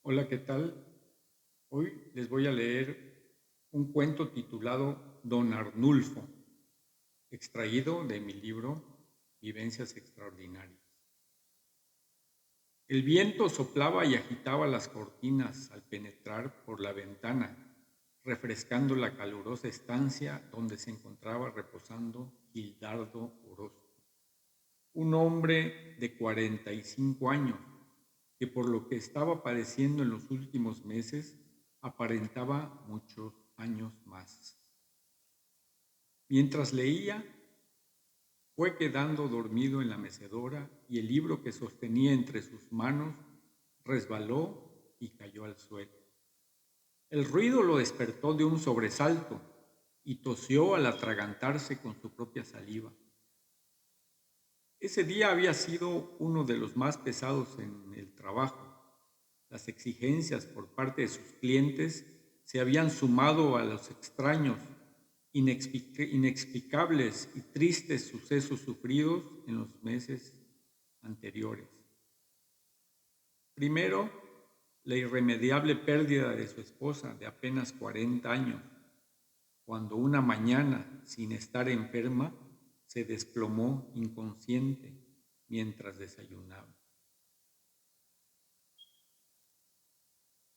Hola, ¿qué tal? Hoy les voy a leer un cuento titulado Don Arnulfo, extraído de mi libro Vivencias Extraordinarias. El viento soplaba y agitaba las cortinas al penetrar por la ventana, refrescando la calurosa estancia donde se encontraba reposando Gildardo Orozco, un hombre de 45 años que por lo que estaba padeciendo en los últimos meses aparentaba muchos años más. Mientras leía, fue quedando dormido en la mecedora y el libro que sostenía entre sus manos resbaló y cayó al suelo. El ruido lo despertó de un sobresalto y tosió al atragantarse con su propia saliva. Ese día había sido uno de los más pesados en el trabajo. Las exigencias por parte de sus clientes se habían sumado a los extraños, inexplicables y tristes sucesos sufridos en los meses anteriores. Primero, la irremediable pérdida de su esposa de apenas 40 años, cuando una mañana, sin estar enferma, se desplomó inconsciente mientras desayunaba.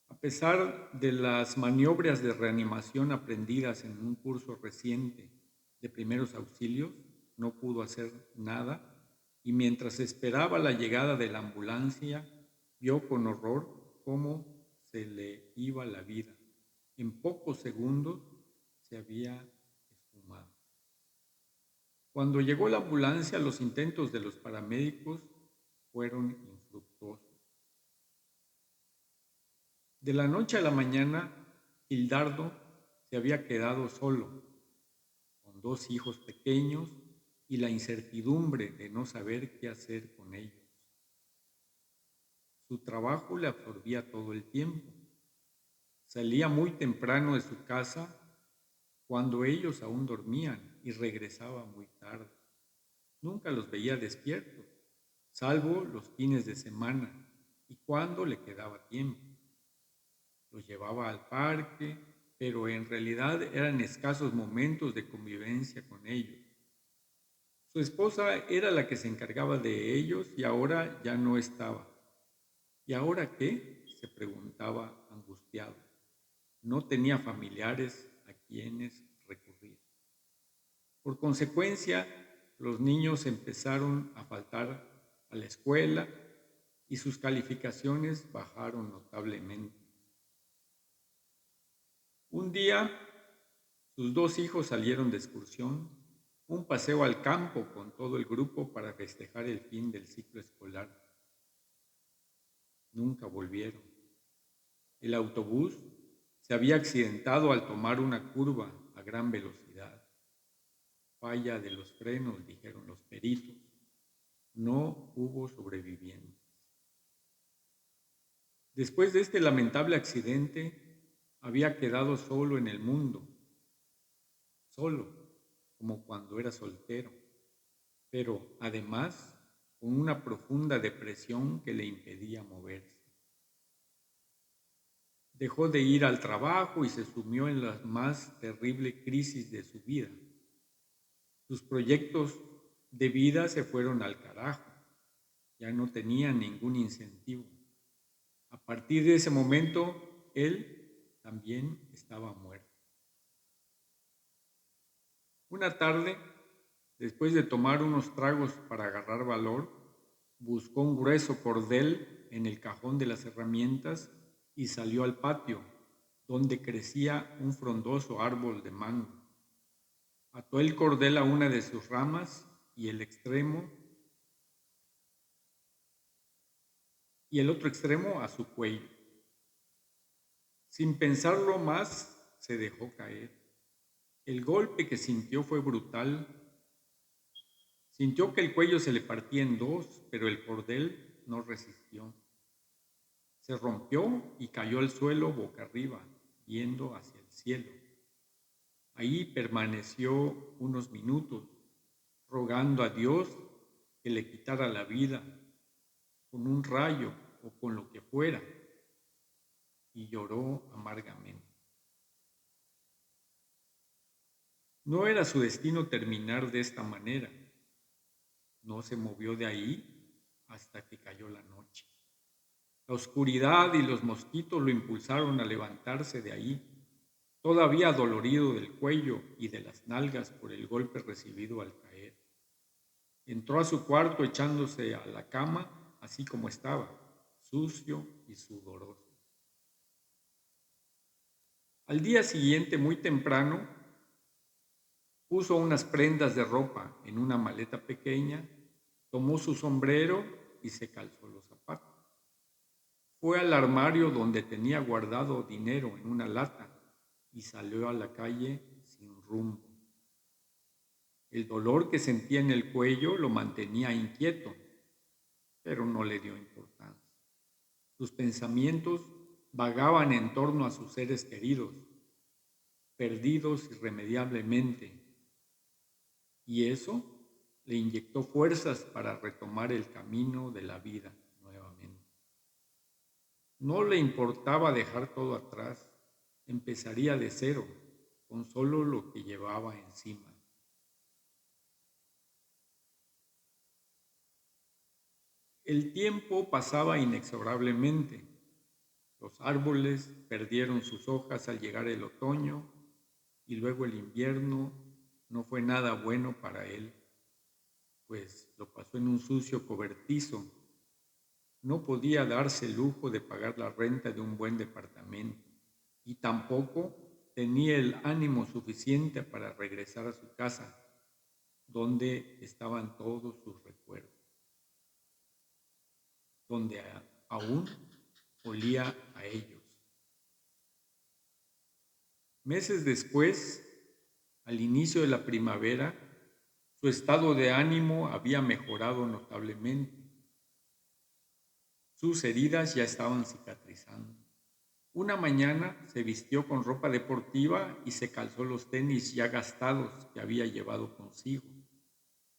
A pesar de las maniobras de reanimación aprendidas en un curso reciente de primeros auxilios, no pudo hacer nada y mientras esperaba la llegada de la ambulancia, vio con horror cómo se le iba la vida. En pocos segundos se había esfumado. Cuando llegó la ambulancia, los intentos de los paramédicos fueron infructuosos. De la noche a la mañana, Gildardo se había quedado solo, con dos hijos pequeños y la incertidumbre de no saber qué hacer con ellos. Su trabajo le absorbía todo el tiempo. Salía muy temprano de su casa cuando ellos aún dormían y regresaba muy tarde. Nunca los veía despiertos, salvo los fines de semana y cuando le quedaba tiempo. Los llevaba al parque, pero en realidad eran escasos momentos de convivencia con ellos. Su esposa era la que se encargaba de ellos y ahora ya no estaba. ¿Y ahora qué? Se preguntaba angustiado. No tenía familiares a quienes recurrir. Por consecuencia, los niños empezaron a faltar a la escuela y sus calificaciones bajaron notablemente. Un día, sus dos hijos salieron de excursión, un paseo al campo con todo el grupo para festejar el fin del ciclo escolar. Nunca volvieron. El autobús se había accidentado al tomar una curva a gran velocidad. Falla de los frenos, dijeron los peritos. No hubo sobrevivientes. Después de este lamentable accidente, había quedado solo en el mundo, solo, como cuando era soltero, pero además con una profunda depresión que le impedía moverse. Dejó de ir al trabajo y se sumió en la más terrible crisis de su vida. Sus proyectos de vida se fueron al carajo, ya no tenía ningún incentivo. A partir de ese momento, él también estaba muerto. Una tarde, después de tomar unos tragos para agarrar valor, buscó un grueso cordel en el cajón de las herramientas y salió al patio, donde crecía un frondoso árbol de mango. Ató el cordel a una de sus ramas y el otro extremo a su cuello. Sin pensarlo más, se dejó caer. El golpe que sintió fue brutal. Sintió que el cuello se le partía en dos, pero el cordel no resistió. Se rompió y cayó al suelo boca arriba, viendo hacia el cielo. Ahí permaneció unos minutos, rogando a Dios que le quitara la vida con un rayo o con lo que fuera. y lloró amargamente. No era su destino terminar de esta manera. No se movió de ahí hasta que cayó la noche. La oscuridad y los mosquitos lo impulsaron a levantarse de ahí, todavía dolorido del cuello y de las nalgas por el golpe recibido al caer. Entró a su cuarto echándose a la cama así como estaba, sucio y sudoroso. Al día siguiente, muy temprano, puso unas prendas de ropa en una maleta pequeña, tomó su sombrero y se calzó los zapatos. Fue al armario donde tenía guardado dinero en una lata y salió a la calle sin rumbo. El dolor que sentía en el cuello lo mantenía inquieto, pero no le dio importancia. Sus pensamientos vagaban en torno a sus seres queridos, perdidos irremediablemente, y eso le inyectó fuerzas para retomar el camino de la vida nuevamente. No le importaba dejar todo atrás, empezaría de cero, con solo lo que llevaba encima. El tiempo pasaba inexorablemente. Los árboles perdieron sus hojas al llegar el otoño y luego el invierno no fue nada bueno para él, pues lo pasó en un sucio cobertizo. No podía darse el lujo de pagar la renta de un buen departamento y tampoco tenía el ánimo suficiente para regresar a su casa, donde estaban todos sus recuerdos, donde aún olía a ellos. Meses después, al inicio de la primavera, su estado de ánimo había mejorado notablemente. Sus heridas ya estaban cicatrizando. Una mañana se vistió con ropa deportiva y se calzó los tenis ya gastados que había llevado consigo.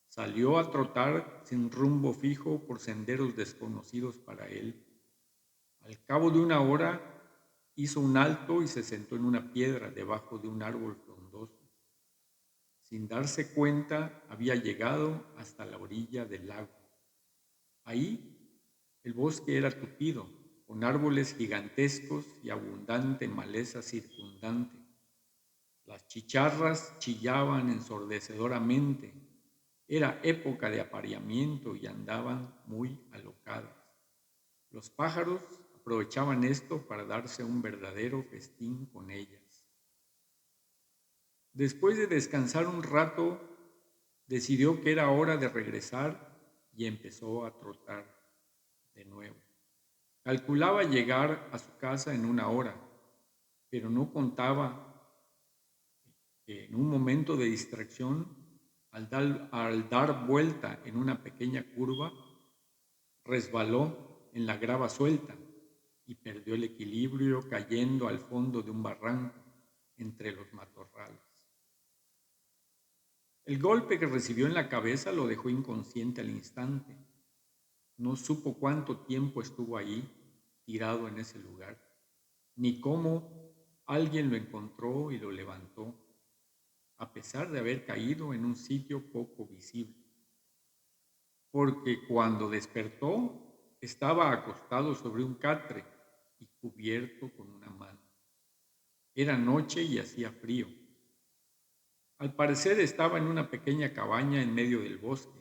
Salió a trotar sin rumbo fijo por senderos desconocidos para él. Al cabo de una hora hizo un alto y se sentó en una piedra debajo de un árbol frondoso. Sin darse cuenta, había llegado hasta la orilla del lago. Ahí el bosque era tupido, con árboles gigantescos y abundante maleza circundante. Las chicharras chillaban ensordecedoramente. Era época de apareamiento y andaban muy alocadas. Los pájaros aprovechaban esto para darse un verdadero festín con ellas. Después de descansar un rato, decidió que era hora de regresar y empezó a trotar de nuevo. Calculaba llegar a su casa en una hora, pero no contaba que en un momento de distracción, al dar vuelta en una pequeña curva, resbaló en la grava suelta y perdió el equilibrio cayendo al fondo de un barranco entre los matorrales. El golpe que recibió en la cabeza lo dejó inconsciente al instante. No supo cuánto tiempo estuvo ahí, tirado en ese lugar, ni cómo alguien lo encontró y lo levantó, a pesar de haber caído en un sitio poco visible. Porque cuando despertó, estaba acostado sobre un catre y cubierto con una manta. Era noche y hacía frío. Al parecer estaba en una pequeña cabaña en medio del bosque,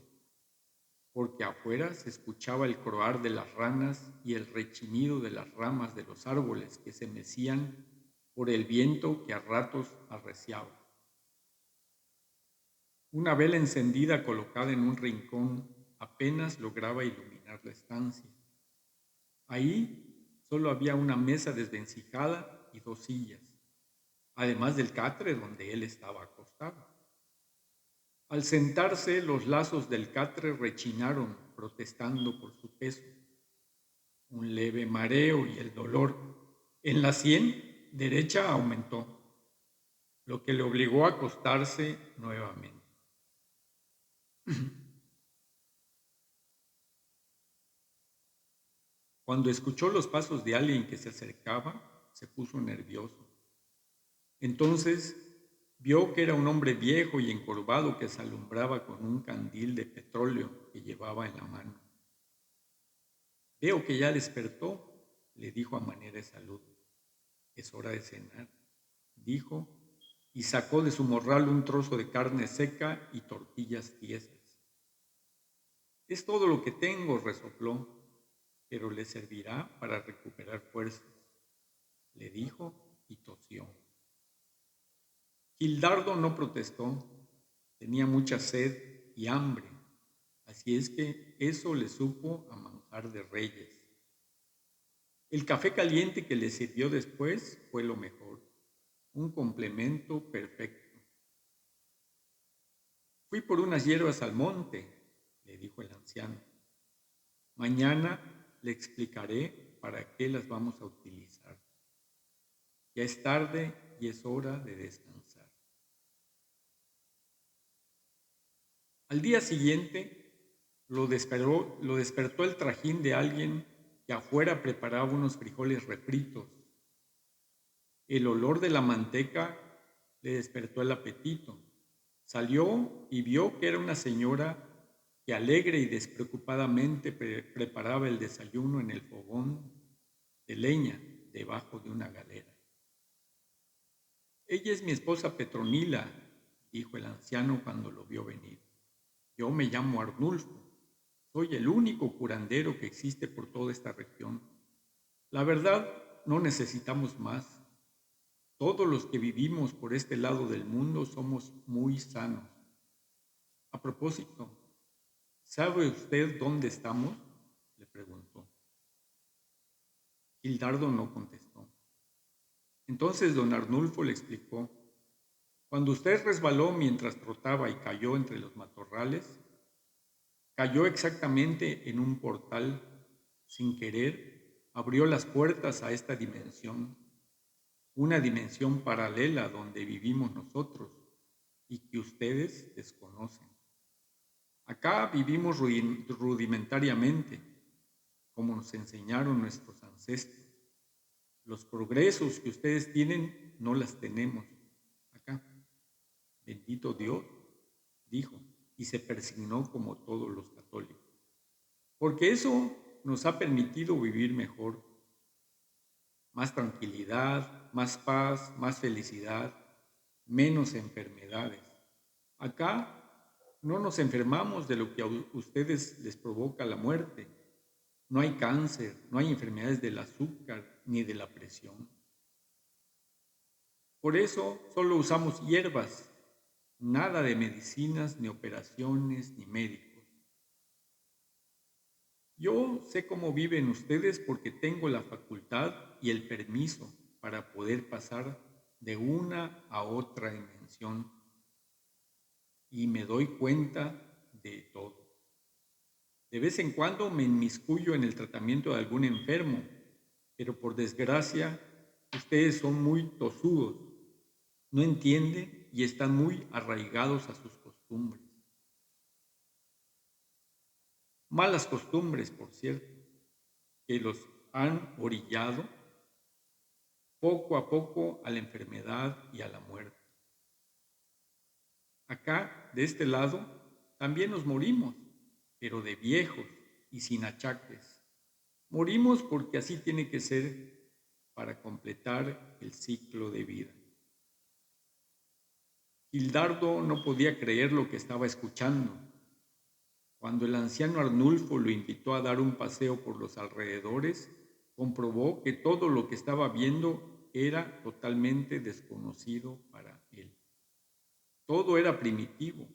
porque afuera se escuchaba el croar de las ranas y el rechinido de las ramas de los árboles que se mecían por el viento que a ratos arreciaba. Una vela encendida colocada en un rincón apenas lograba iluminar la estancia. Ahí solo había una mesa desvencijada y dos sillas, además del catre donde él estaba acostado. Al sentarse, los lazos del catre rechinaron, protestando por su peso. Un leve mareo y el dolor en la sien derecha aumentó, lo que le obligó a acostarse nuevamente. Cuando escuchó los pasos de alguien que se acercaba, se puso nervioso. Entonces vio que era un hombre viejo y encorvado que se alumbraba con un candil de petróleo que llevaba en la mano. Veo que ya despertó, le dijo a manera de saludo. Es hora de cenar, dijo, y sacó de su morral un trozo de carne seca y tortillas tiesas. Es todo lo que tengo, resopló, pero le servirá para recuperar fuerzas, le dijo y tosió. Gildardo no protestó, tenía mucha sed y hambre, así es que eso le supo a manjar de reyes. El café caliente que le sirvió después fue lo mejor, un complemento perfecto. Fui por unas hierbas al monte, le dijo el anciano. Mañana le explicaré para qué las vamos a utilizar. Ya es tarde y es hora de descansar. Al día siguiente lo despertó el trajín de alguien que afuera preparaba unos frijoles refritos. El olor de la manteca le despertó el apetito. Salió y vio que era una señora que alegre y despreocupadamente preparaba el desayuno en el fogón de leña debajo de una galera. Ella es mi esposa Petronila, dijo el anciano cuando lo vio venir. Yo me llamo Arnulfo. Soy el único curandero que existe por toda esta región. La verdad, no necesitamos más. Todos los que vivimos por este lado del mundo somos muy sanos. A propósito, ¿sabe usted dónde estamos?, le preguntó. Gildardo no contestó. Entonces don Arnulfo le explicó. Cuando usted resbaló mientras trotaba y cayó entre los matorrales, cayó exactamente en un portal. Sin querer, abrió las puertas a esta dimensión, una dimensión paralela donde vivimos nosotros y que ustedes desconocen. Acá vivimos rudimentariamente, como nos enseñaron nuestros ancestros. Los progresos que ustedes tienen no las tenemos acá. Bendito Dios, dijo, y se persignó como todos los católicos. Porque eso nos ha permitido vivir mejor. Más tranquilidad, más paz, más felicidad, menos enfermedades. Acá no nos enfermamos de lo que a ustedes les provoca la muerte. No hay cáncer, no hay enfermedades del azúcar ni de la presión. Por eso solo usamos hierbas, nada de medicinas, ni operaciones, ni médicos. Yo sé cómo viven ustedes porque tengo la facultad y el permiso para poder pasar de una a otra dimensión y me doy cuenta de todo. De vez en cuando me inmiscuyo en el tratamiento de algún enfermo, pero por desgracia ustedes son muy tosudos, no entienden y están muy arraigados a sus costumbres. Malas costumbres, por cierto, que los han orillado poco a poco a la enfermedad y a la muerte. Acá, de este lado, también nos morimos, pero de viejos y sin achaques. Morimos porque así tiene que ser para completar el ciclo de vida. Gildardo no podía creer lo que estaba escuchando. Cuando el anciano Arnulfo lo invitó a dar un paseo por los alrededores, comprobó que todo lo que estaba viendo era totalmente desconocido para él. Todo era primitivo.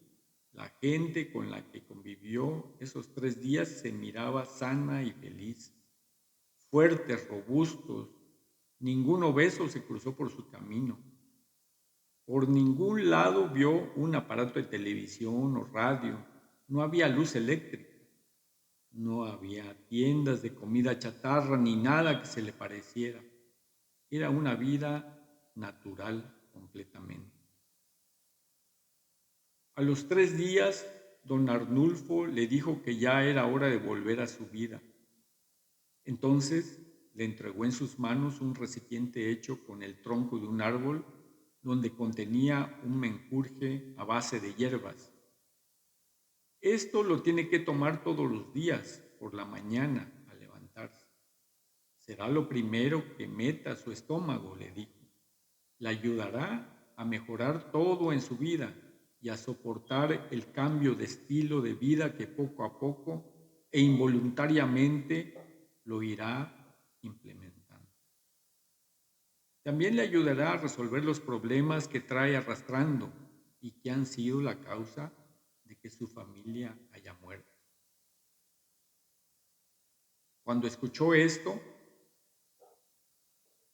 La gente con la que convivió esos 3 días se miraba sana y feliz. Fuertes, robustos, ningún obeso se cruzó por su camino. Por ningún lado vio un aparato de televisión o radio. No había luz eléctrica. No había tiendas de comida chatarra ni nada que se le pareciera. Era una vida natural completamente. A los 3 días, don Arnulfo le dijo que ya era hora de volver a su vida. Entonces le entregó en sus manos un recipiente hecho con el tronco de un árbol donde contenía un menjurje a base de hierbas. Esto lo tiene que tomar todos los días por la mañana al levantarse. Será lo primero que meta a su estómago, le dijo. Le ayudará a mejorar todo en su vida y a soportar el cambio de estilo de vida que poco a poco e involuntariamente lo irá implementando. También le ayudará a resolver los problemas que trae arrastrando y que han sido la causa de que su familia haya muerto. Cuando escuchó esto,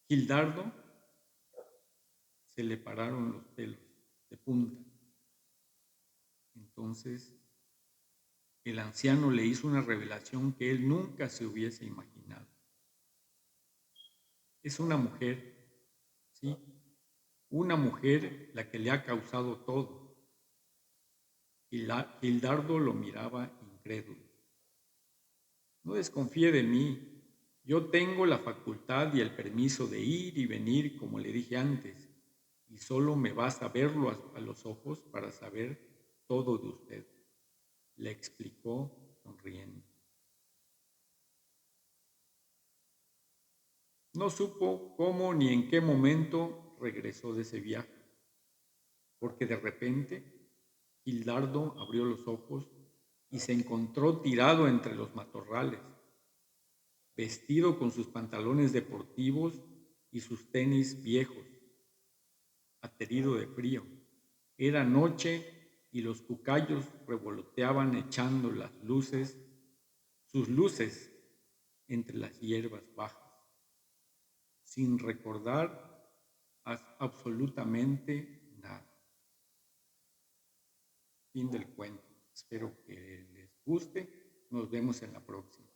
Gildardo se le pararon los pelos de punta. Entonces, el anciano le hizo una revelación que él nunca se hubiese imaginado. Es una mujer, ¿sí? Una mujer la que le ha causado todo. Y Gildardo lo miraba incrédulo. No desconfíe de mí. Yo tengo la facultad y el permiso de ir y venir, como le dije antes, y solo me basta verlo a los ojos para saber todo de usted, le explicó sonriendo. No supo cómo ni en qué momento regresó de ese viaje, porque de repente Gildardo abrió los ojos y se encontró tirado entre los matorrales, vestido con sus pantalones deportivos y sus tenis viejos, aterido de frío. Era noche y los cucayos revoloteaban echando sus luces entre las hierbas bajas, sin recordar absolutamente nada. Fin del cuento. Espero que les guste. Nos vemos en la próxima.